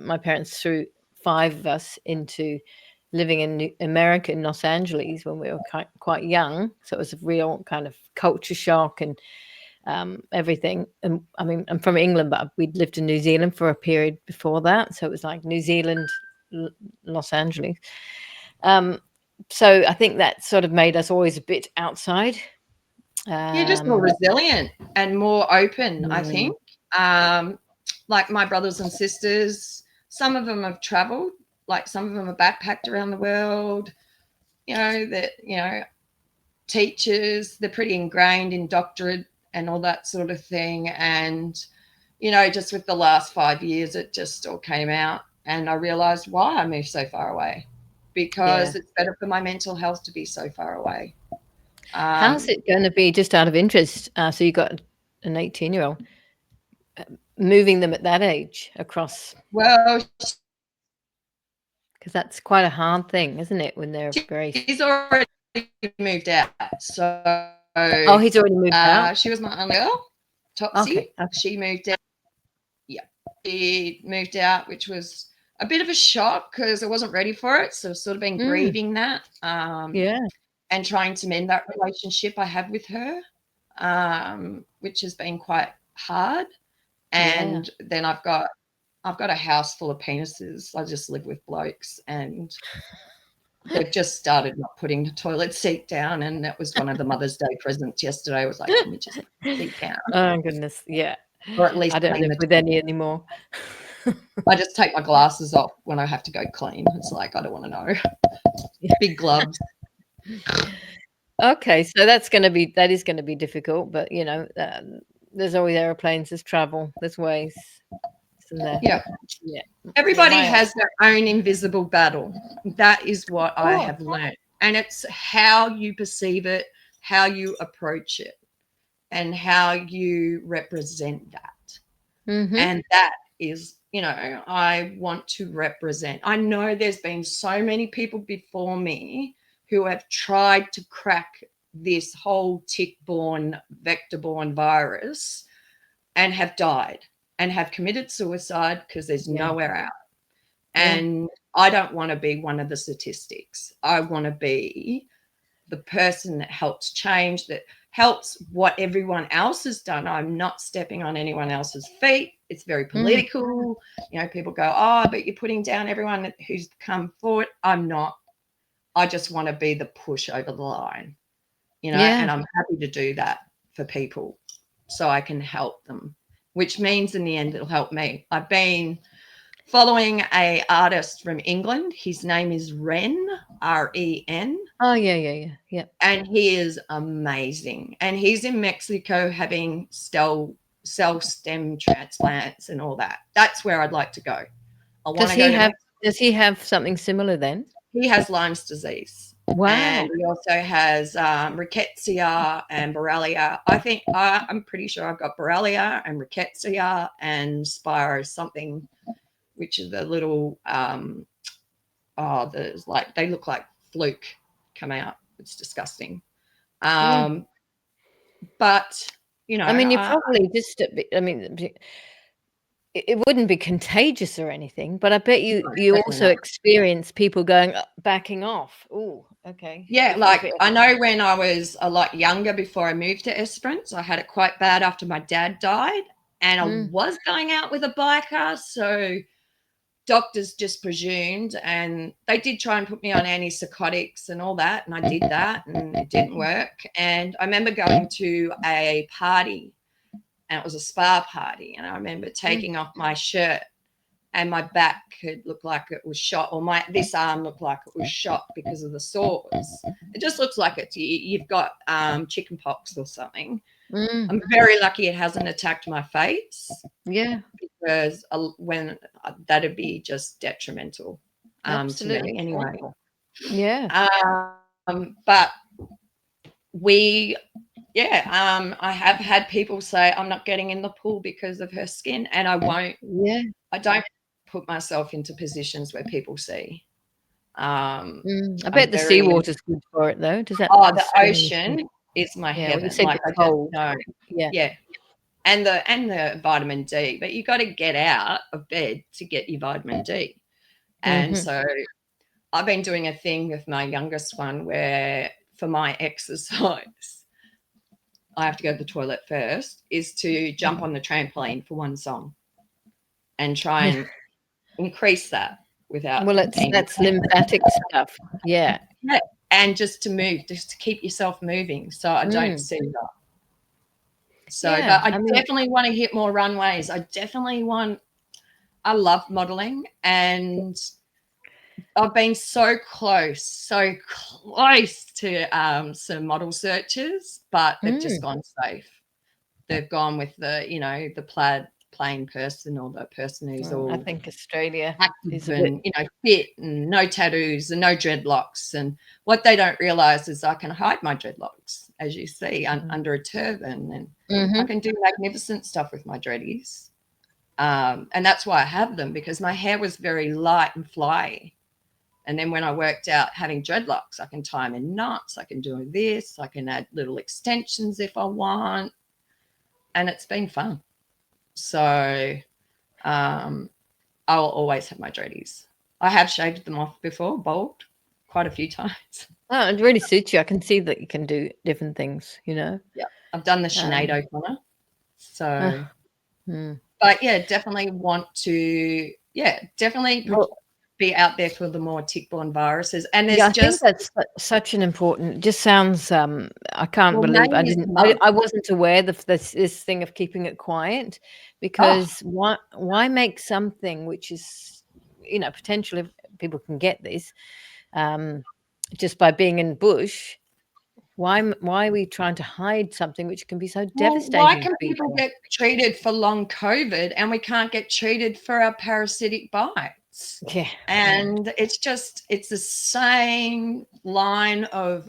my parents threw five of us into living in America, in Los Angeles, when we were quite young. So it was a real kind of culture shock and everything. And I mean, I'm from England, but we'd lived in New Zealand for a period before that. So it was like New Zealand, Los Angeles. Um, so I think that sort of made us always a bit outside. You're just more Um, resilient and more open, I mm, think. Um, like my brothers and sisters, some of them have traveled, like some of them are backpacked around the world, teachers, they're pretty ingrained in doctorate and all that sort of thing. And, just with the last 5 years, it just all came out. And I realized why I moved so far away, yeah. because it's better for my mental health to be so far away. How's Um, it going to be, just out of interest? So you got an 18-year-old, moving them at that age across, well, because that's quite a hard thing, isn't it, when they're very. she's already moved out. So Oh, he's already moved out. she was my only girl, Okay. Topsy. Okay. She moved out. Yeah, she moved out, which was a bit of a shock because I wasn't ready for it. So I've sort of been Mm, grieving that, yeah. and trying to mend that relationship I have with her, which has been quite hard. Yeah. And then I've got a house full of penises. I just live with blokes, and they've just started not putting the toilet seat down, and that was one of the Mother's Day presents yesterday. I was like, "Can we just put the seat down, Oh goodness. Yeah. or at least I don't clean live the with toilet?" any anymore. I just take my glasses off when I have to go clean. It's like I don't want to know. Big gloves. Okay, so that is gonna be difficult, but there's always airplanes, there's travel, there's ways, isn't there? Yeah, Yeah. Yeah, everybody my has their own invisible battle. That is what I Oh, have learned, and it's how you perceive it, how you approach it, and how you represent that. mhm. And that is, I want to represent. I know there's been so many people before me who have tried to crack this whole tick-borne, vector-borne virus and have died and have committed suicide because there's Yeah, nowhere out. yeah, And I don't want to be one of the statistics. I want to be the person that helps change, that helps what everyone else has done. I'm not stepping on anyone else's feet. It's very mm, political. People go, oh, but you're putting down everyone who's come forward. I'm not. I just want to be the push over the line, yeah, and I'm happy to do that for people so I can help them, which means in the end it'll help me. I've been following a artist from England. His name is Ren, Ren. oh, yeah, yeah, yeah, yeah. And he is amazing. And he's in Mexico having cell stem transplants and all that. That's where I'd like to go. I want Does to go he to have Mexico. does he have something similar then? He has Lyme's disease. And Wow. he also has rickettsia and Borrelia. I'm pretty sure I've got Borrelia and rickettsia and Spiro something, which is the little there's like, they look like fluke come out. It's disgusting. Mm. But I mean, you probably just I mean, it wouldn't be contagious or anything, but I bet you definitely also not. experience people going, backing off. Oh, okay. Yeah, If a like bit I know when I was a lot younger before I moved to Esperance, I had it quite bad after my dad died, and I mm, was going out with a biker, so doctors just presumed, and they did try and put me on antipsychotics and all that, and I did that and it didn't work. And I remember going to a party, and it was a spa party, and I remember mm, taking off my shirt, and my back had looked like it was shot, or this arm looked like it was shot because of the sores. It just looks like you've got chicken pox or something. mm, I'm very lucky it hasn't attacked my face, yeah, because when that'd be just detrimental to me absolutely anyway. horrible. Yeah. But we Yeah, I have had people say I'm not getting in the pool because of her skin, and I won't. Yeah. I don't put myself into positions where people see. I I'm bet the very. seawater's good for it, though. Does that Oh, the the swimming? ocean is my Yeah, well, you heaven. said Like it's I just cold. know. Yeah. Yeah, and the vitamin D, but you got to get out of bed to get your vitamin D. And Mhm. so I've been doing a thing with my youngest one where for my exercise, I have to go to the toilet first, is to jump on the trampoline for one song and try and increase that without Well, being. that's lymphatic stuff. Yeah. Yeah, and just to move, just to keep yourself moving so I don't Mm. see that. So, but Yeah. I I mean, definitely want to hit more runways. I love modeling, and I've been so close to some model searches, but they've just mm. gone safe. They've gone with the plain person, or the person who's Well, I all think Australia is active a bit. and fit and no tattoos and no dreadlocks. And what they don't realize is I can hide my dreadlocks, as you see, under a turban, and I Mhm. can do magnificent stuff with my dreadies. And that's why I have them, because my hair was very light and flyy. And then when I worked out having dreadlocks, I can tie them in knots, I can do this, I can add little extensions if I want, and it's been fun. So I'll always have my dreadies. I have shaved them off before, bald, quite a few times. Oh, it really suits you. I can see that you can do different things, you know? Yeah, I've done the Sinead Um, O'Connor. So, mm. but yeah, definitely want to, definitely Well, be out there for the more tick-borne viruses. And yeah, there's I think just, that's such an important. It just sounds. I can't well, believe I May is didn't. the month. I wasn't aware of this thing of keeping it quiet, Oh, because why make something which is, potentially people can get this, um, just by being in bush. Why are we trying to hide something which can be so well, why devastating to can people people? get treated for long COVID and we can't get treated for our parasitic bites? Yeah. And it's the same line of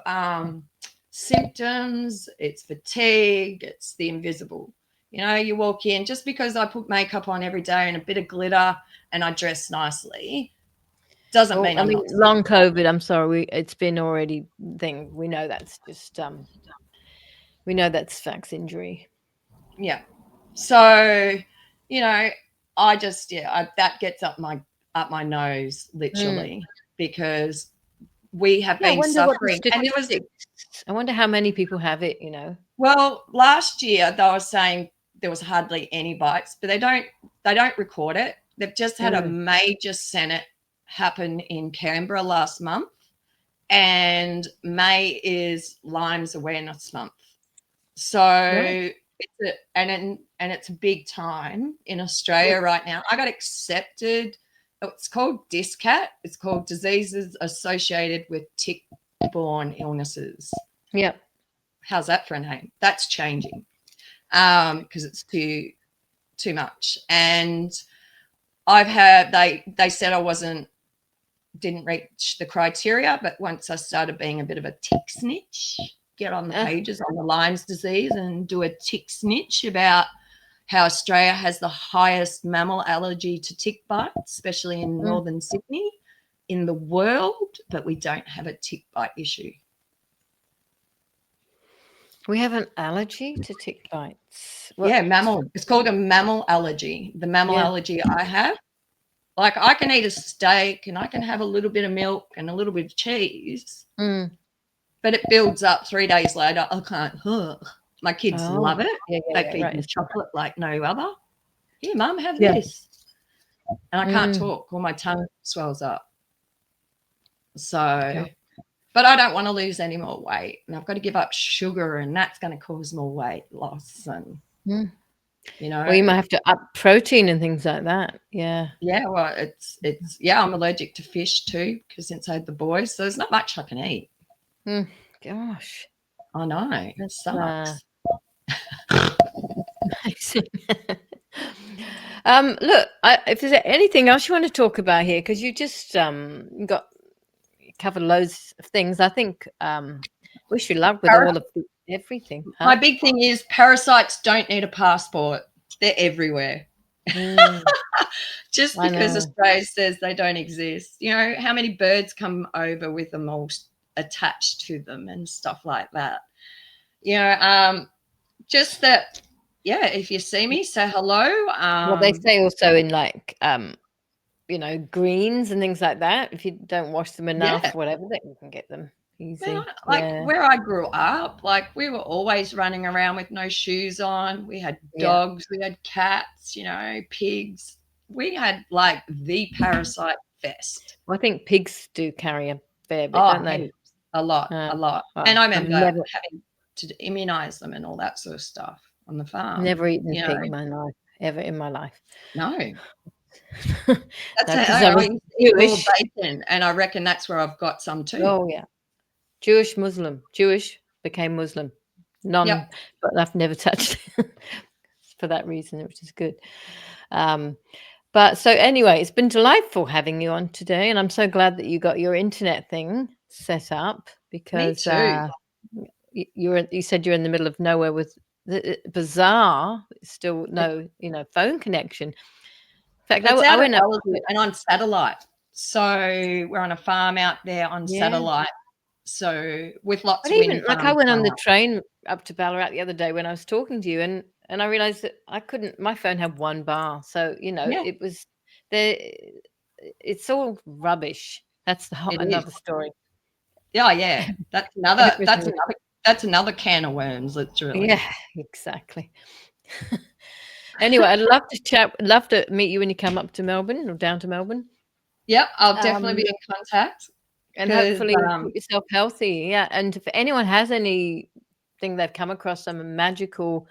symptoms. It's fatigue, it's the invisible. You walk in, just because I put makeup on every day and a bit of glitter and I dress nicely doesn't Well, mean I I'm mean, not sick. long COVID. I'm sorry, it's been already thing. We know that's just we know that's fax injury. Yeah. So, you know, that gets up my nose, Mm. literally, because we have Yeah, I been wonder what the suffering. And there was, statistics. I wonder how many people have it. well, last year they were saying there was hardly any bites, but they don't record it. They've just had a Mm. major Senate happen in Canberra last month, and May is Lyme's Awareness Month. Right. So it's a big time in Australia right now. I got accepted. It's called DISCAT. It's called Diseases Associated with Tick-Borne Illnesses. Yeah. How's that for a name? That's changing because it's too much. And they said I didn't reach the criteria, but once I started being a bit of a tick snitch, get on the pages on the Lyme's disease and do a tick snitch about how Australia has the highest mammal allergy to tick bites, especially in Mm. northern Sydney, in the world, but we don't have a tick bite issue. We have an allergy to tick bites. What? Yeah, mammal. It's called a mammal allergy. The mammal Yeah. allergy I have, like I can eat a steak and I can have a little bit of milk and a little bit of cheese, Mm. but it builds up 3 days later. I can't. My kids Oh. love it. Yeah. They Yeah. feed Right. me chocolate like no other. Here, Mum, have Yeah. this. And I can't Mm. talk, or my tongue swells up. So, Yeah. but I don't want to lose any more weight, and I've got to give up sugar, and that's going to cause more weight loss. And Mm. Well, you might have to up protein and things like that. Yeah. yeah, well, I'm allergic to fish too, because since I had the boys, so there's not much I can eat. Mm. Gosh. I know, it That's sucks. amazing. Look, if there's anything else you want to talk about here, because you just covered loads of things. I think wish you luck with all of everything. Huh? My big thing is parasites don't need a passport. They're everywhere. Just because Australia says they don't exist. You know, how many birds come over with them all attached to them and stuff like that. You know, just that, yeah, if you see me, say hello. Well, they say also in like, you know, greens and things like that, if you don't wash them enough, whatever, that you can get them easy. Like where I grew up, like we were always running around with no shoes on. We had dogs, we had cats, you know, pigs. We had like the parasite fest. Well, I think pigs do carry a fair bit, don't they? A lot. Well, and I remember having to immunize them and all that sort of stuff on the farm. Never eaten a pig in my life, ever in my life. No. That's I was Jewish, bacon, and I reckon that's where I've got some too. Oh yeah, Jewish, Muslim, Jewish became Muslim, but I've never touched it for that reason, which is good. But so anyway, it's been delightful having you on today, and I'm so glad that you got your internet thing set up because you said you're in the middle of nowhere with the bizarre, still no, you know, phone connection. In fact, I went up and on satellite. So we're on a farm out there on satellite. So with lots of wind farms. I went on the train up to Ballarat the other day when I was talking to you, and I realized that I couldn't. My phone had one bar, so you know it was there. It's all rubbish. That's another story. Yeah. That's another can of worms, literally. Yeah, exactly. Anyway, I'd love to chat. Love to meet you when you come up to Melbourne or down to Melbourne. Yep, I'll definitely be in contact. And hopefully keep yourself healthy. Yeah. And if anyone has anything they've come across, some magical,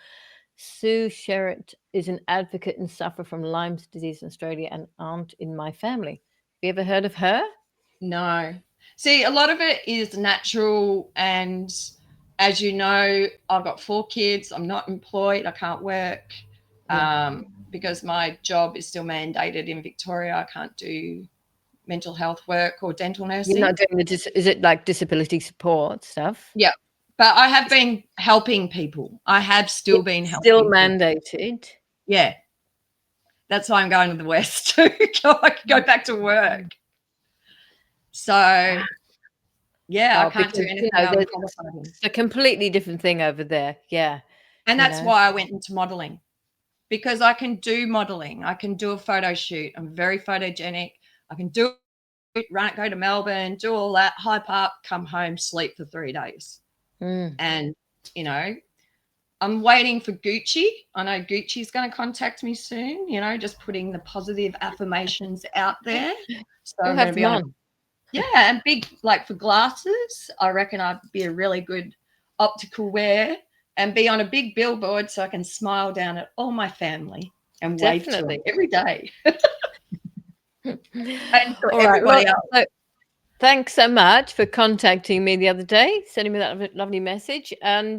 Sue Sherritt is an advocate and suffer from Lyme's disease in Australia and aunt in my family. Have you ever heard of her? No. See, a lot of it is natural. And as you know, I've got 4 kids. I'm not employed. I can't work because my job is still mandated in Victoria. I can't do mental health work or dental nursing. You're not doing is it like disability support stuff? Yeah. But I have been helping people. I have still been helping. Still mandated. Yeah. That's why I'm going to the West too. I can go back to work. So yeah, I can't do anything. It's a completely different thing over there. Yeah. And that's why I went into modeling. Because I can do modeling. I can do a photo shoot. I'm very photogenic. I can do it, go to Melbourne, do all that, hype up, come home, sleep for 3 days. And, you know, I'm waiting for Gucci. I know Gucci's going to contact me soon, you know, just putting the positive affirmations out there. So I'm going to be on. Yeah, and big, like for glasses, I reckon I'd be a really good optical wear and be on a big billboard so I can smile down at all my family and wave to them every day. And for everybody else. So, thanks so much for contacting me the other day, sending me that lovely message. And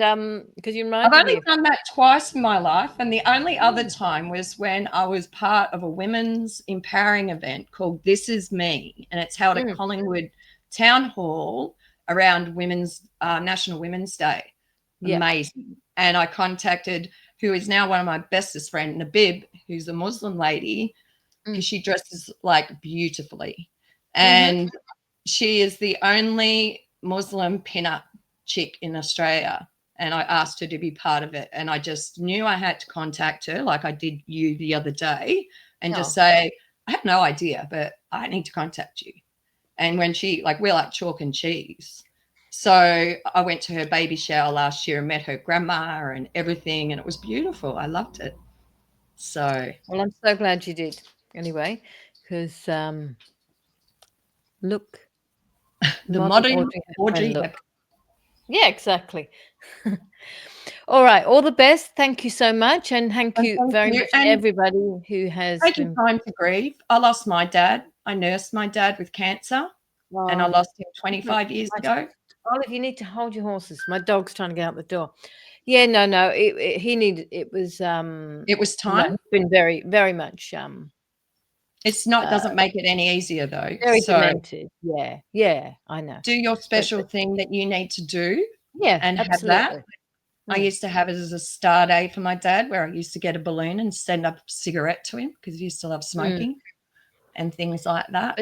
because you reminded me. I've only done that twice in my life. And the only other time was when I was part of a women's empowering event called This Is Me. And it's held at Collingwood Town Hall around National Women's Day. Amazing. And I contacted who is now one of my bestest friends, Nabib, who's a Muslim lady, because she dresses like beautifully. And she is the only Muslim pin-up chick in Australia. And I asked her to be part of it. And I just knew I had to contact her like I did you the other day and just say, I have no idea, but I need to contact you. And when we're like chalk and cheese. So I went to her baby shower last year and met her grandma and everything. And it was beautiful. I loved it. So. Well, I'm so glad you did anyway, because look. The modern Audrey. Yeah, exactly. All right. All the best. Thank you so much. And thank you very much to everybody who has taken time to grieve. I lost my dad. I nursed my dad with cancer and I lost him 25 years ago. Olive, you need to hold your horses. My dog's trying to get out the door. Yeah, no. It was time. It's been very, very much it's not doesn't make it any easier though. Very demented. Yeah, I know. Do your special thing that you need to do. Yeah, and absolutely. have that. I used to have it as a star day for my dad, where I used to get a balloon and send up a cigarette to him because he used to love smoking and things like that.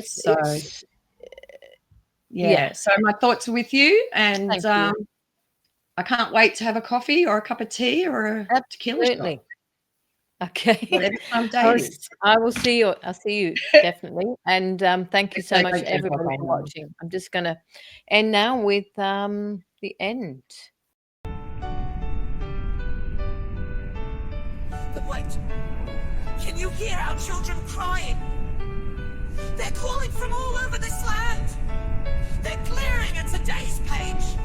Yeah. So my thoughts are with you, and Thank you. I can't wait to have a coffee or a cup of tea or a tequila shot. Absolutely. Okay. Whatever time of day it is. I will see you. I'll see you definitely. And thank you so much, Great to everybody, pop for in. watching. I'm just going to end now with the end. But wait, can you hear our children crying? They're calling from all over this land. They're glaring at today's page.